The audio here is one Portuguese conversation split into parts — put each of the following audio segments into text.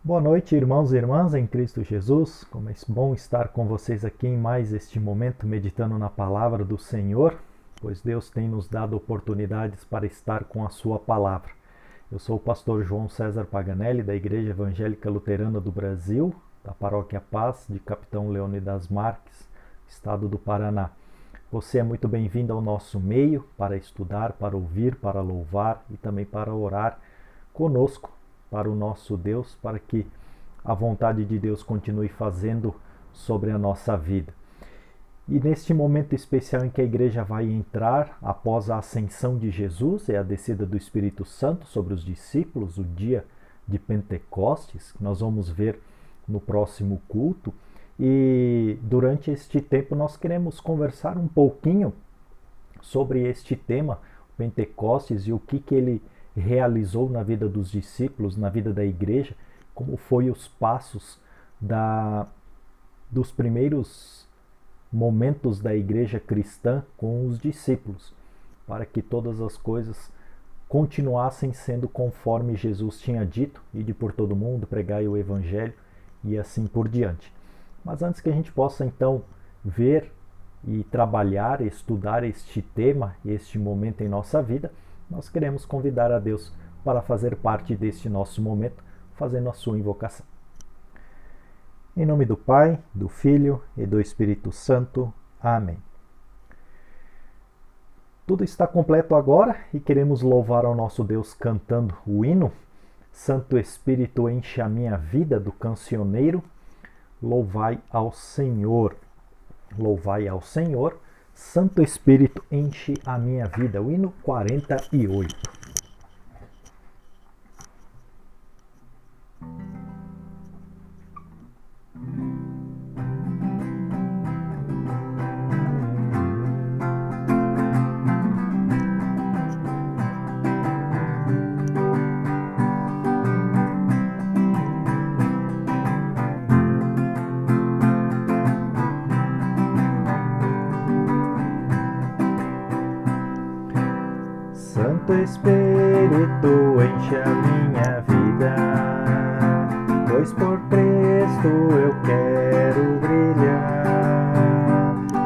Boa noite, irmãos e irmãs em Cristo Jesus. Como é bom estar com vocês aqui em mais este momento meditando na palavra do Senhor, pois Deus tem nos dado oportunidades para estar com a sua palavra. Eu sou o pastor João César Paganelli, da Igreja Evangélica Luterana do Brasil, da Paróquia Paz, de Capitão Leônidas Marques, estado do Paraná. Você é muito bem-vindo ao nosso meio para estudar, para ouvir, para louvar e também para orar conosco para o nosso Deus, para que a vontade de Deus continue fazendo sobre a nossa vida. E neste momento especial em que a igreja vai entrar após a ascensão de Jesus e a descida do Espírito Santo sobre os discípulos, o dia de Pentecostes, que nós vamos ver no próximo culto. E durante este tempo nós queremos conversar um pouquinho sobre este tema, Pentecostes, e o que ele realizou na vida dos discípulos, na vida da igreja, como foi os passos dos primeiros momentos da igreja cristã com os discípulos, para que todas as coisas continuassem sendo conforme Jesus tinha dito, ide por todo mundo, pregai o evangelho e assim por diante. Mas antes que a gente possa então ver e trabalhar, estudar este tema, este momento em nossa vida, nós queremos convidar a Deus para fazer parte deste nosso momento, fazendo a sua invocação. Em nome do Pai, do Filho e do Espírito Santo. Amém. Tudo está completo agora e queremos louvar ao nosso Deus cantando o hino Santo Espírito enche a minha vida, do cancioneiro. Louvai ao Senhor. Louvai ao Senhor. Santo Espírito enche a minha vida. O hino 48. Santo Espírito enche a minha vida, pois por Cristo eu quero brilhar.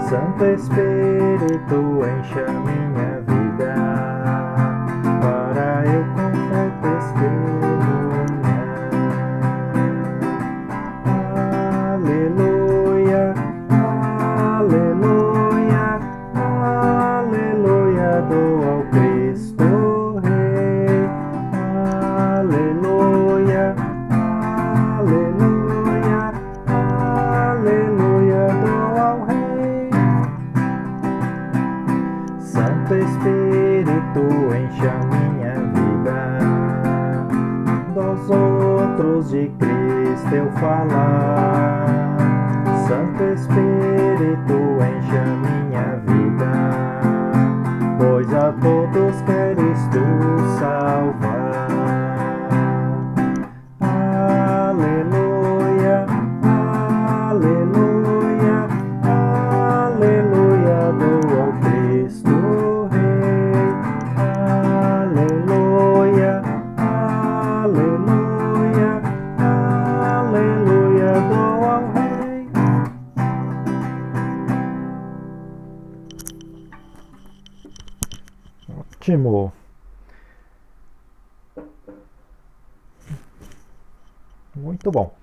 Santo Espírito enche a minha vida, para eu com fé testemunhar. Aleluia, aleluia, aleluia, dou ao Cristo Rei. Aleluia, aleluia, aleluia, dou ao Rei. Santo Espírito enche a minha vida, dos outros de Cristo eu falar. Santo Espírito enche a minha vida, pois a todos queres tu salvar. Aleluia, aleluia, aleluia, dou ao Cristo Rei. Aleluia, aleluia, aleluia, dou ao Rei. Ótimo. Muito bom.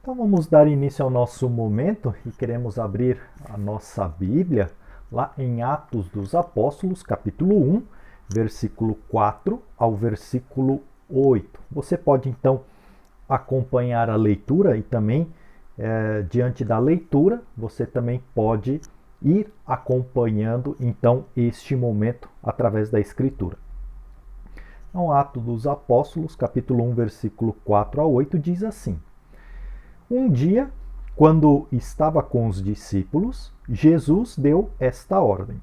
Então vamos dar início ao nosso momento e queremos abrir a nossa Bíblia lá em Atos dos Apóstolos, capítulo 1, versículo 4 ao versículo 8. Você pode então acompanhar a leitura e também, diante da leitura, você também pode ir acompanhando então este momento através da Escritura. Então, Atos dos Apóstolos, capítulo 1, versículo 4 a 8, diz assim: Um dia, quando estava com os discípulos, Jesus deu esta ordem: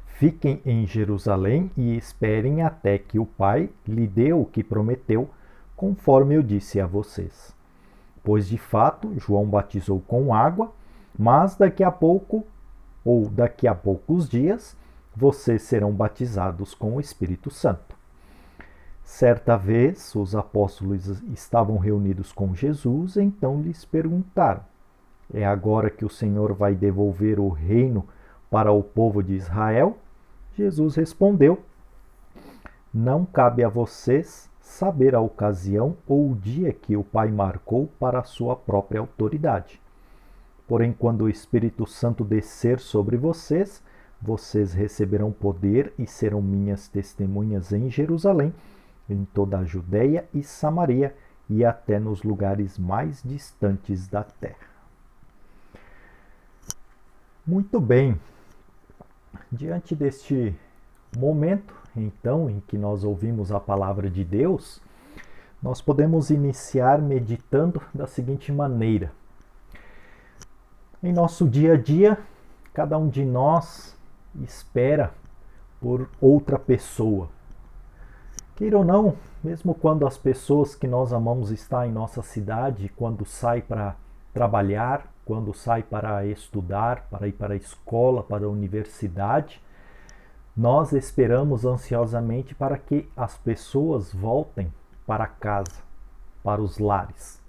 Fiquem em Jerusalém e esperem até que o Pai lhe dê o que prometeu, conforme eu disse a vocês. Pois de fato João batizou com água, mas daqui a pouco, ou daqui a poucos dias, vocês serão batizados com o Espírito Santo. Certa vez, os apóstolos estavam reunidos com Jesus, então lhes perguntaram: é agora que o Senhor vai devolver o reino para o povo de Israel? Jesus respondeu: não cabe a vocês saber a ocasião ou o dia que o Pai marcou para a sua própria autoridade. Porém, quando o Espírito Santo descer sobre vocês, vocês receberão poder e serão minhas testemunhas em Jerusalém, em toda a Judéia e Samaria e até nos lugares mais distantes da terra. Muito bem. Diante deste momento, então, em que nós ouvimos a palavra de Deus, nós podemos iniciar meditando da seguinte maneira. Em nosso dia a dia, cada um de nós espera por outra pessoa. Queira ou não, mesmo quando as pessoas que nós amamos estão em nossa cidade, quando sai para trabalhar, quando sai para estudar, para ir para a escola, para a universidade, nós esperamos ansiosamente para que as pessoas voltem para casa, para os lares.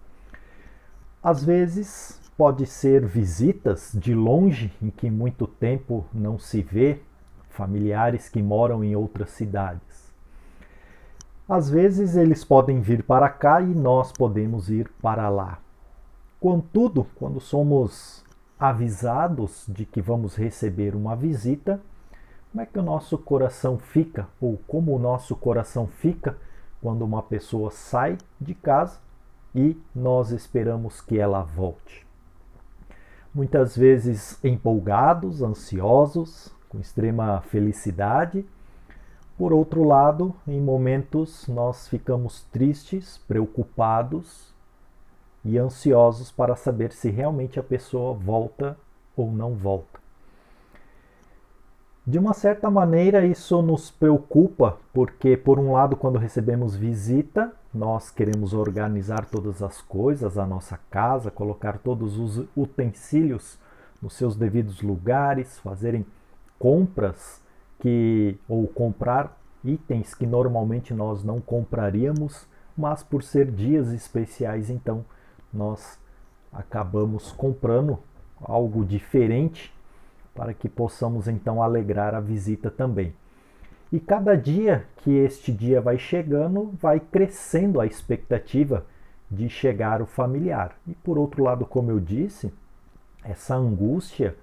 Às vezes pode ser visitas de longe, em que muito tempo não se vê, familiares que moram em outras cidades. Às vezes eles podem vir para cá e nós podemos ir para lá. Contudo, quando somos avisados de que vamos receber uma visita, como é que o nosso coração fica? Ou como o nosso coração fica quando uma pessoa sai de casa e nós esperamos que ela volte? Muitas vezes empolgados, ansiosos, com extrema felicidade. Por outro lado, em momentos nós ficamos tristes, preocupados e ansiosos para saber se realmente a pessoa volta ou não volta. De uma certa maneira, isso nos preocupa, porque, por um lado, quando recebemos visita, nós queremos organizar todas as coisas, a nossa casa, colocar todos os utensílios nos seus devidos lugares, fazerem compras ou comprar itens que normalmente nós não compraríamos, mas por ser dias especiais, então nós acabamos comprando algo diferente para que possamos então alegrar a visita também. E cada dia que este dia vai chegando, vai crescendo a expectativa de chegar o familiar. E por outro lado, como eu disse, essa angústia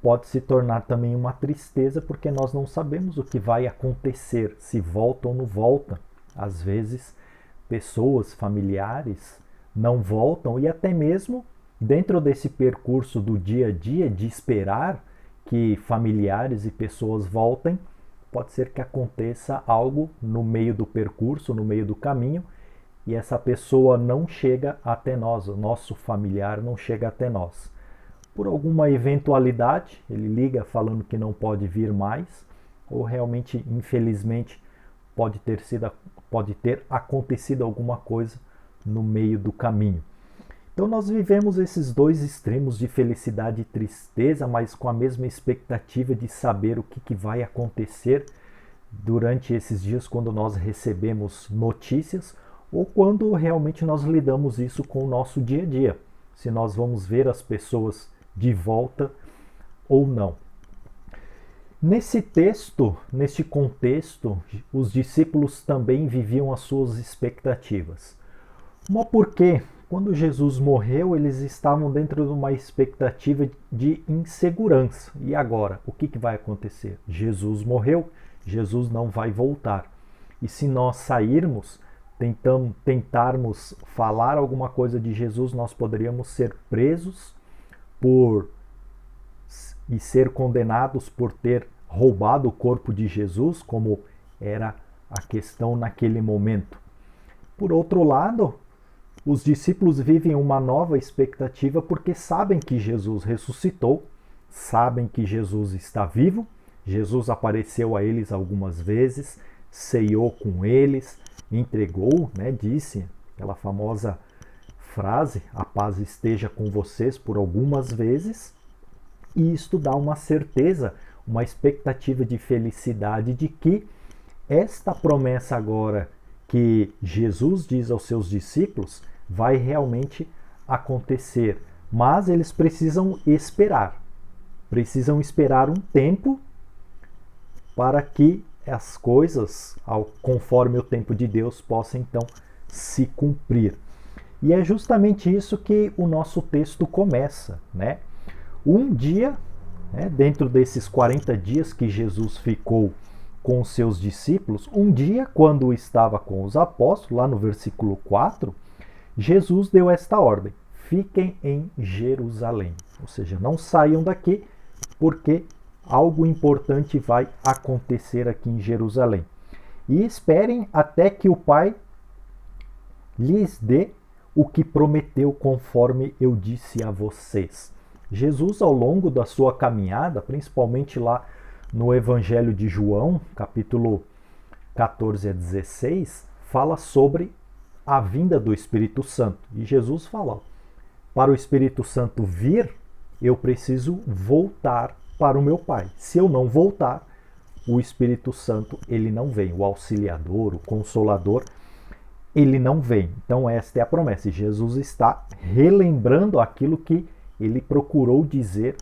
pode se tornar também uma tristeza, porque nós não sabemos o que vai acontecer, se volta ou não volta. Às vezes, pessoas, familiares, não voltam, e até mesmo dentro desse percurso do dia a dia, de esperar que familiares e pessoas voltem, pode ser que aconteça algo no meio do percurso, no meio do caminho, e essa pessoa não chega até nós, o nosso familiar não chega até nós. Por alguma eventualidade, ele liga falando que não pode vir mais, ou realmente, infelizmente, pode ter acontecido alguma coisa no meio do caminho. Então nós vivemos esses dois extremos de felicidade e tristeza, mas com a mesma expectativa de saber o que vai acontecer durante esses dias quando nós recebemos notícias ou quando realmente nós lidamos isso com o nosso dia a dia. Se nós vamos ver as pessoas de volta ou não. Nesse texto, neste contexto, os discípulos também viviam as suas expectativas. Mas por quê? Quando Jesus morreu, eles estavam dentro de uma expectativa de insegurança. E agora, o que vai acontecer? Jesus morreu, Jesus não vai voltar. E se nós sairmos, tentarmos falar alguma coisa de Jesus, nós poderíamos ser presos e ser condenados por ter roubado o corpo de Jesus, como era a questão naquele momento. Por outro lado, os discípulos vivem uma nova expectativa porque sabem que Jesus ressuscitou, sabem que Jesus está vivo, Jesus apareceu a eles algumas vezes, ceiou com eles, entregou, disse aquela famosa frase, a paz esteja com vocês, por algumas vezes, e isto dá uma certeza, uma expectativa de felicidade de que esta promessa agora que Jesus diz aos seus discípulos vai realmente acontecer, mas eles precisam esperar um tempo para que as coisas, conforme o tempo de Deus, possam então se cumprir. E é justamente isso que o nosso texto começa, né? Um dia, dentro desses 40 dias que Jesus ficou com os seus discípulos, um dia, quando estava com os apóstolos, lá no versículo 4, Jesus deu esta ordem: fiquem em Jerusalém. Ou seja, não saiam daqui, porque algo importante vai acontecer aqui em Jerusalém. E esperem até que o Pai lhes dê o que prometeu, conforme eu disse a vocês. Jesus, ao longo da sua caminhada, principalmente lá no Evangelho de João, capítulo 14 a 16, fala sobre a vinda do Espírito Santo. E Jesus fala: para o Espírito Santo vir, eu preciso voltar para o meu Pai. Se eu não voltar, o Espírito Santo ele não vem. O Auxiliador, o Consolador, ele não vem. Então esta é a promessa. E Jesus está relembrando aquilo que ele procurou dizer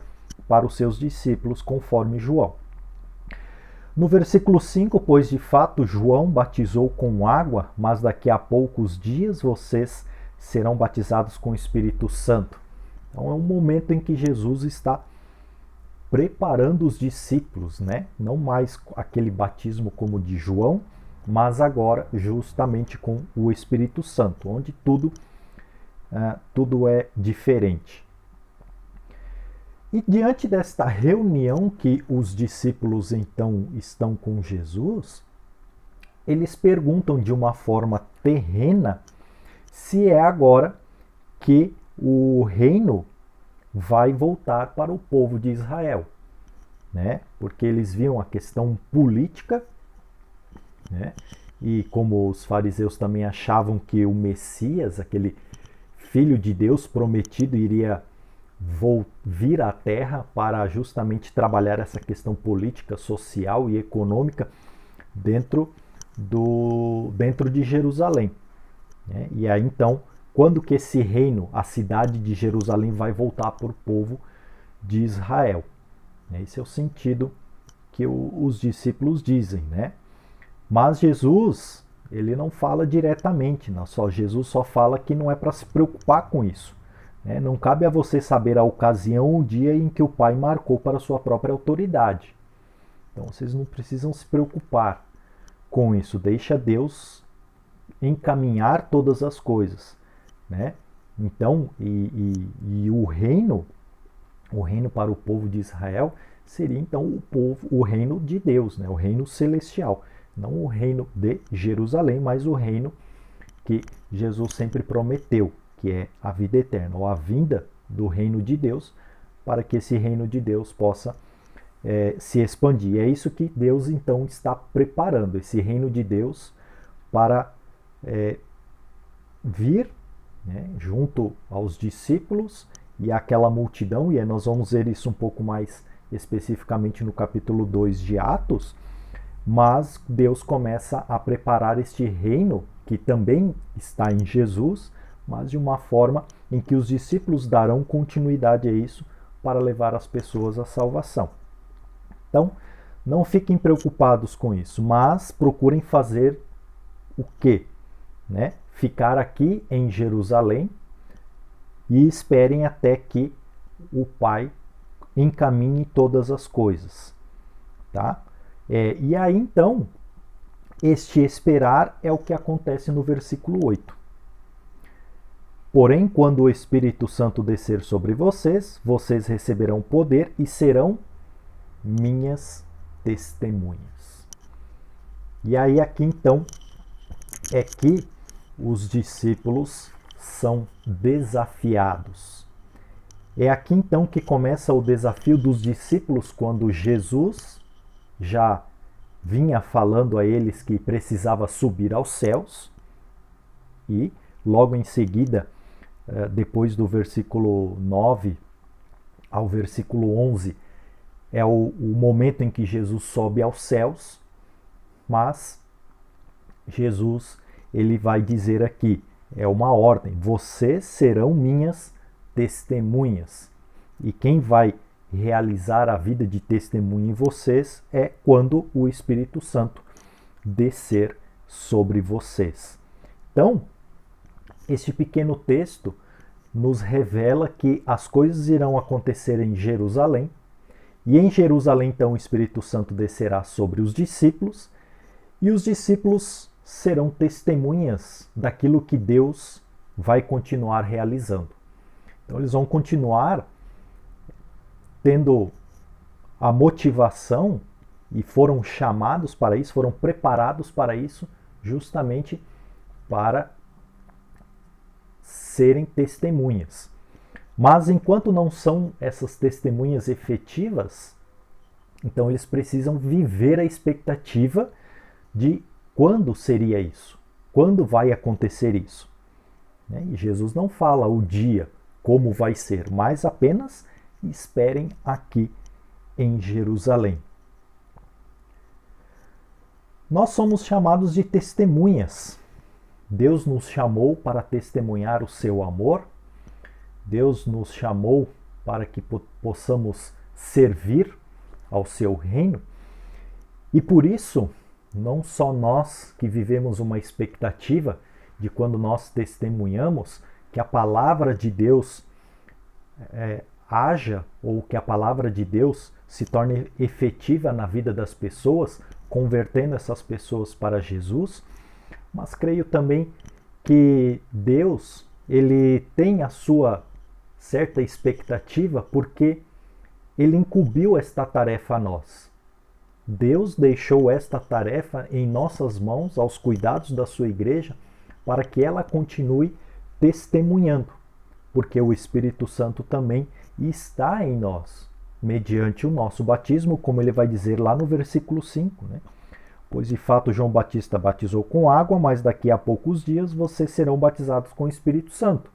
para os seus discípulos, conforme João. No versículo 5, pois de fato João batizou com água, mas daqui a poucos dias vocês serão batizados com o Espírito Santo. Então é um momento em que Jesus está preparando os discípulos, né? Não mais aquele batismo como de João, mas agora justamente com o Espírito Santo, onde tudo é diferente. E diante desta reunião que os discípulos então estão com Jesus, eles perguntam de uma forma terrena se é agora que o reino vai voltar para o povo de Israel, né? Porque eles viam a questão política, né? E como os fariseus também achavam que o Messias, aquele filho de Deus prometido, iria vir à terra para justamente trabalhar essa questão política, social e econômica dentro de Jerusalém, né? E aí então, quando que esse reino, a cidade de Jerusalém, vai voltar para o povo de Israel? Esse é o sentido que os discípulos dizem, né? Mas Jesus, ele não fala diretamente, não. Jesus só fala que não é para se preocupar com isso. Não cabe a você saber a ocasião ou o dia em que o Pai marcou para a sua própria autoridade. Então vocês não precisam se preocupar com isso. Deixa Deus encaminhar todas as coisas, né? Então, o reino para o povo de Israel seria então o reino de Deus, né? O reino celestial, não o reino de Jerusalém, mas o reino que Jesus sempre prometeu, que é a vida eterna, ou a vinda do reino de Deus, para que esse reino de Deus possa se expandir. É isso que Deus então está preparando, esse reino de Deus para vir, né, junto aos discípulos e àquela multidão, e nós vamos ver isso um pouco mais especificamente no capítulo 2 de Atos, mas Deus começa a preparar este reino, que também está em Jesus, mas de uma forma em que os discípulos darão continuidade a isso para levar as pessoas à salvação. Então, não fiquem preocupados com isso, mas procurem fazer o quê? Né? Ficar aqui em Jerusalém e esperem até que o Pai encaminhe todas as coisas, tá? E aí então, este esperar é o que acontece no versículo 8. Porém, quando o Espírito Santo descer sobre vocês, vocês receberão poder e serão minhas testemunhas. E aí aqui então é que os discípulos são desafiados. É aqui então que começa o desafio dos discípulos, quando Jesus já vinha falando a eles que precisava subir aos céus, e logo em seguida, depois do versículo 9 ao versículo 11, é o momento em que Jesus sobe aos céus, mas Jesus ele vai dizer aqui, é uma ordem, vocês serão minhas testemunhas. E quem vai realizar a vida de testemunha em vocês é quando o Espírito Santo descer sobre vocês. Então, este pequeno texto nos revela que as coisas irão acontecer em Jerusalém, e em Jerusalém, então, o Espírito Santo descerá sobre os discípulos, e os discípulos serão testemunhas daquilo que Deus vai continuar realizando. Então, eles vão continuar tendo a motivação e foram chamados para isso, foram preparados para isso, justamente para serem testemunhas. Mas enquanto não são essas testemunhas efetivas, então eles precisam viver a expectativa de quando seria isso, quando vai acontecer isso. E Jesus não fala o dia, como vai ser, mas apenas esperem aqui em Jerusalém. Nós somos chamados de testemunhas. Deus nos chamou para testemunhar o seu amor. Deus nos chamou para que possamos servir ao seu reino. E por isso, não só nós que vivemos uma expectativa de quando nós testemunhamos que a palavra de Deus haja, ou que a palavra de Deus se torne efetiva na vida das pessoas, convertendo essas pessoas para Jesus, mas creio também que Deus, ele tem a sua certa expectativa porque ele incumbiu esta tarefa a nós. Deus deixou esta tarefa em nossas mãos, aos cuidados da sua igreja, para que ela continue testemunhando, porque o Espírito Santo também está em nós, mediante o nosso batismo, como ele vai dizer lá no versículo 5, né? Pois de fato João Batista batizou com água, mas daqui a poucos dias vocês serão batizados com o Espírito Santo.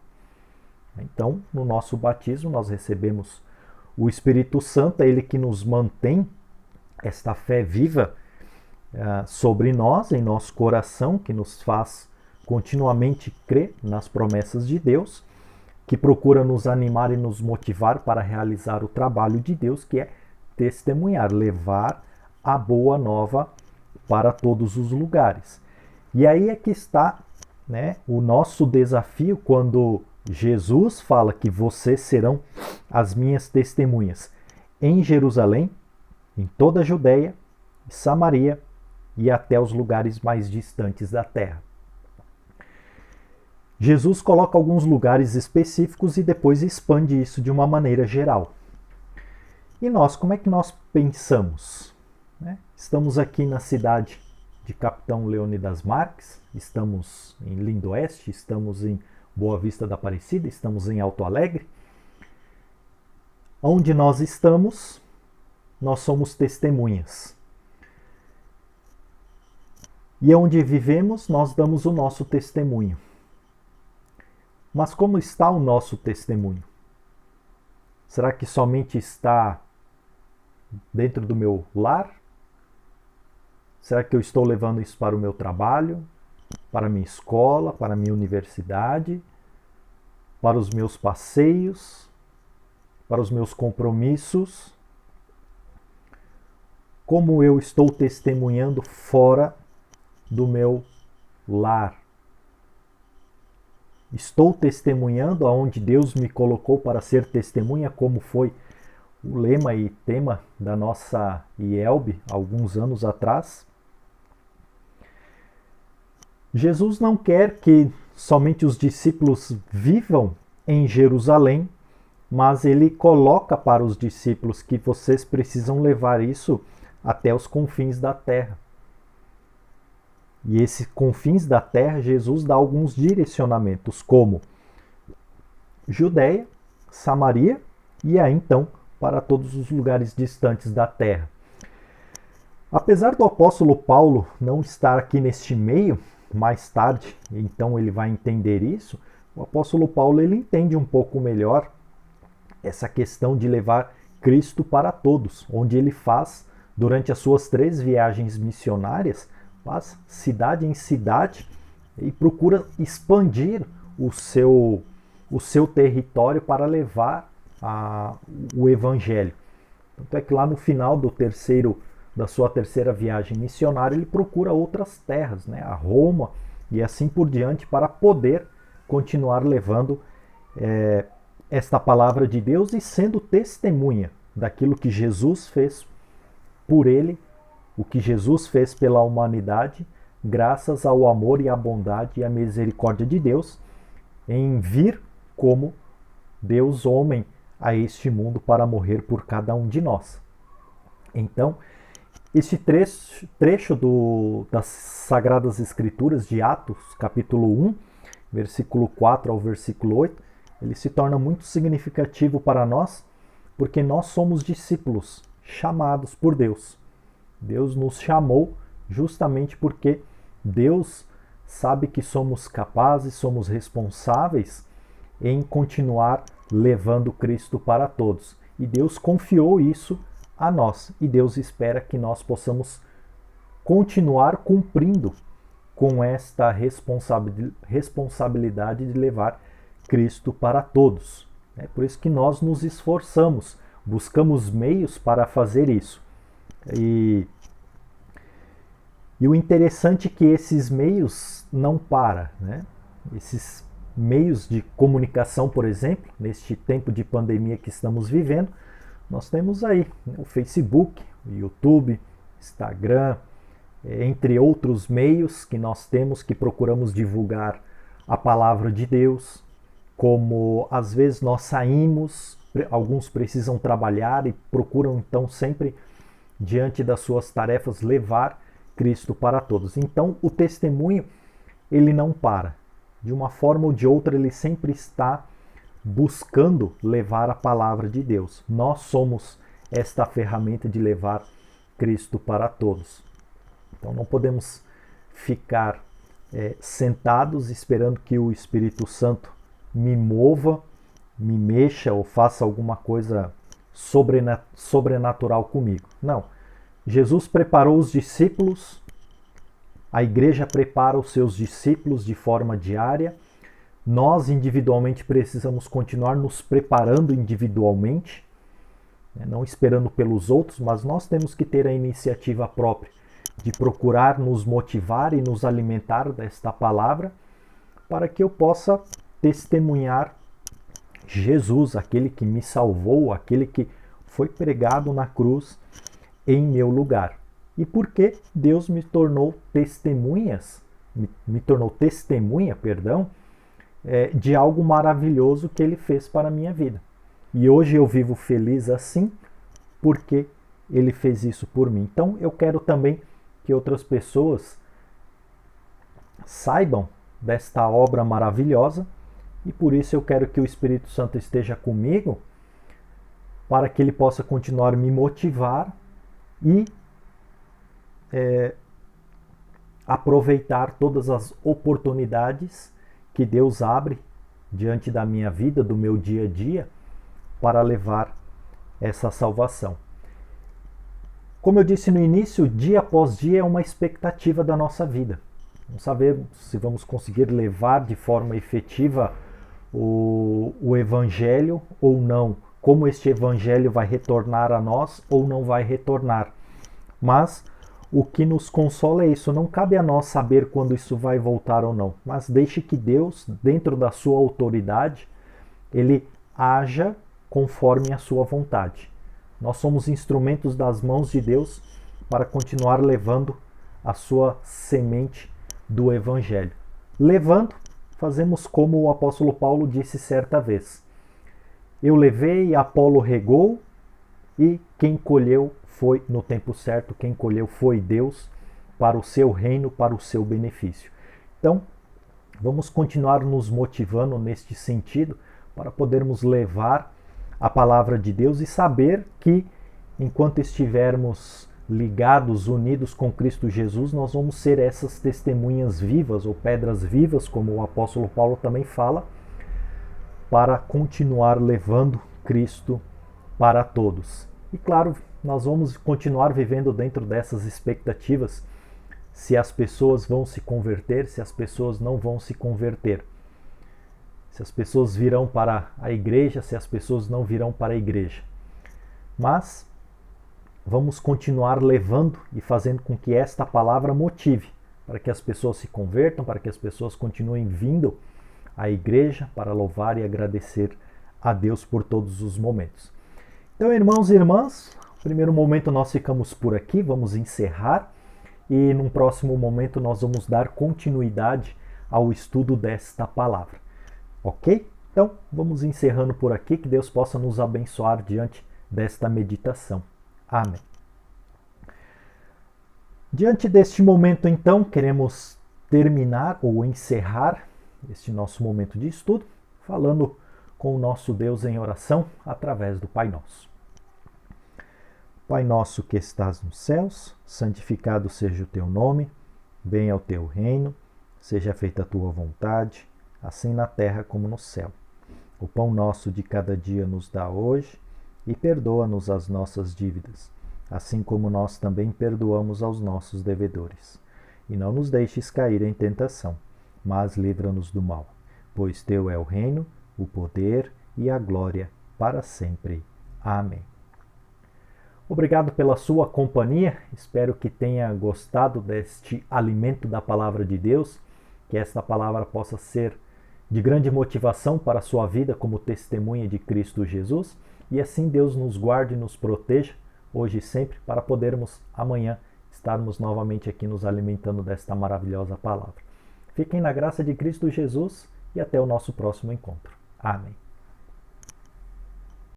Então, no nosso batismo nós recebemos o Espírito Santo, é ele que nos mantém esta fé viva sobre nós, em nosso coração, que nos faz continuamente crer nas promessas de Deus, que procura nos animar e nos motivar para realizar o trabalho de Deus, que é testemunhar, levar a boa nova para todos os lugares. E aí é que está, né, o nosso desafio quando Jesus fala que vocês serão as minhas testemunhas em Jerusalém, em toda a Judéia, Samaria e até os lugares mais distantes da terra. Jesus coloca alguns lugares específicos e depois expande isso de uma maneira geral. E nós, como é que nós pensamos? Estamos aqui na cidade de Capitão Leônidas Marques, estamos em Lindoeste, estamos em Boa Vista da Aparecida, estamos em Alto Alegre. Onde nós estamos, nós somos testemunhas. E onde vivemos, nós damos o nosso testemunho. Mas como está o nosso testemunho? Será que somente está dentro do meu lar? Será que eu estou levando isso para o meu trabalho, para a minha escola, para a minha universidade, para os meus passeios, para os meus compromissos? Como eu estou testemunhando fora do meu lar? Estou testemunhando aonde Deus me colocou para ser testemunha, como foi o lema e tema da nossa IELB alguns anos atrás? Jesus não quer que somente os discípulos vivam em Jerusalém, mas ele coloca para os discípulos que vocês precisam levar isso até os confins da terra. E esses confins da terra, Jesus dá alguns direcionamentos, como Judéia, Samaria e aí então para todos os lugares distantes da terra. Apesar do apóstolo Paulo não estar aqui neste meio, mais tarde, então ele vai entender isso, o apóstolo Paulo ele entende um pouco melhor essa questão de levar Cristo para todos, onde ele faz, durante as suas 3 viagens missionárias, faz cidade em cidade, e procura expandir o seu território para levar o evangelho. Tanto é que lá no final da sua terceira viagem missionária, ele procura outras terras, né, a Roma e assim por diante, para poder continuar levando esta palavra de Deus e sendo testemunha daquilo que Jesus fez por ele, o que Jesus fez pela humanidade, graças ao amor e à bondade e à misericórdia de Deus, em vir como Deus homem a este mundo para morrer por cada um de nós. Então, este trecho das Sagradas Escrituras de Atos, capítulo 1, versículo 4 ao versículo 8, ele se torna muito significativo para nós, porque nós somos discípulos chamados por Deus. Deus nos chamou justamente porque Deus sabe que somos capazes, somos responsáveis em continuar levando Cristo para todos. E Deus confiou isso a nós. E Deus espera que nós possamos continuar cumprindo com esta responsabilidade de levar Cristo para todos. É por isso que nós nos esforçamos, buscamos meios para fazer isso. E o interessante é que esses meios não param, né? Esses meios de comunicação, por exemplo, neste tempo de pandemia que estamos vivendo, nós temos aí o Facebook, o YouTube, Instagram, entre outros meios que nós temos que procuramos divulgar a palavra de Deus. Como às vezes nós saímos, alguns precisam trabalhar e procuram então sempre, diante das suas tarefas, levar Cristo para todos. Então o testemunho, ele não para. De uma forma ou de outra, ele sempre está buscando levar a palavra de Deus. Nós somos esta ferramenta de levar Cristo para todos. Então não podemos ficar sentados esperando que o Espírito Santo me mova, me mexa ou faça alguma coisa sobrenatural comigo. Não. Jesus preparou os discípulos, a igreja prepara os seus discípulos de forma diária. Nós individualmente precisamos continuar nos preparando individualmente, não esperando pelos outros, mas nós temos que ter a iniciativa própria de procurar nos motivar e nos alimentar desta palavra, para que eu possa testemunhar Jesus, aquele que me salvou, aquele que foi pregado na cruz em meu lugar. E porque Deus me tornou testemunha, de algo maravilhoso que Ele fez para a minha vida. E hoje eu vivo feliz assim, porque Ele fez isso por mim. Então eu quero também que outras pessoas saibam desta obra maravilhosa, e por isso eu quero que o Espírito Santo esteja comigo, para que Ele possa continuar me motivar e aproveitar todas as oportunidades que Deus abre diante da minha vida, do meu dia a dia, para levar essa salvação. Como eu disse no início, dia após dia é uma expectativa da nossa vida. Não sabemos se vamos conseguir levar de forma efetiva o Evangelho ou não, como este Evangelho vai retornar a nós ou não vai retornar. Mas o que nos consola é isso, não cabe a nós saber quando isso vai voltar ou não, mas deixe que Deus, dentro da sua autoridade, Ele haja conforme a sua vontade. Nós somos instrumentos das mãos de Deus para continuar levando a sua semente do Evangelho. Levando, fazemos como o apóstolo Paulo disse certa vez: eu levei, Apolo regou, e quem colheu foi no tempo certo, quem colheu foi Deus, para o seu reino, para o seu benefício. Então, vamos continuar nos motivando neste sentido, para podermos levar a palavra de Deus e saber que, enquanto estivermos ligados, unidos com Cristo Jesus, nós vamos ser essas testemunhas vivas, ou pedras vivas, como o apóstolo Paulo também fala, para continuar levando Cristo para todos. E claro, nós vamos continuar vivendo dentro dessas expectativas se as pessoas vão se converter, se as pessoas não vão se converter. Se as pessoas virão para a igreja, se as pessoas não virão para a igreja. Mas vamos continuar levando e fazendo com que esta palavra motive, para que as pessoas se convertam, para que as pessoas continuem vindo à igreja para louvar e agradecer a Deus por todos os momentos. Então, irmãos e irmãs, no primeiro momento nós ficamos por aqui, vamos encerrar e num próximo momento nós vamos dar continuidade ao estudo desta palavra. Ok? Então, vamos encerrando por aqui, que Deus possa nos abençoar diante desta meditação. Amém. Diante deste momento, então, queremos terminar ou encerrar este nosso momento de estudo, falando com o nosso Deus em oração através do Pai Nosso. Pai nosso que estás nos céus, santificado seja o teu nome, venha o teu reino, seja feita a tua vontade, assim na terra como no céu. O pão nosso de cada dia nos dá hoje e perdoa-nos as nossas dívidas, assim como nós também perdoamos aos nossos devedores. E não nos deixes cair em tentação, mas livra-nos do mal, pois teu é o reino, o poder e a glória para sempre. Amém. Obrigado pela sua companhia, espero que tenha gostado deste alimento da palavra de Deus, que esta palavra possa ser de grande motivação para a sua vida como testemunha de Cristo Jesus, e assim Deus nos guarde e nos proteja, hoje e sempre, para podermos amanhã estarmos novamente aqui nos alimentando desta maravilhosa palavra. Fiquem na graça de Cristo Jesus e até o nosso próximo encontro. Amém.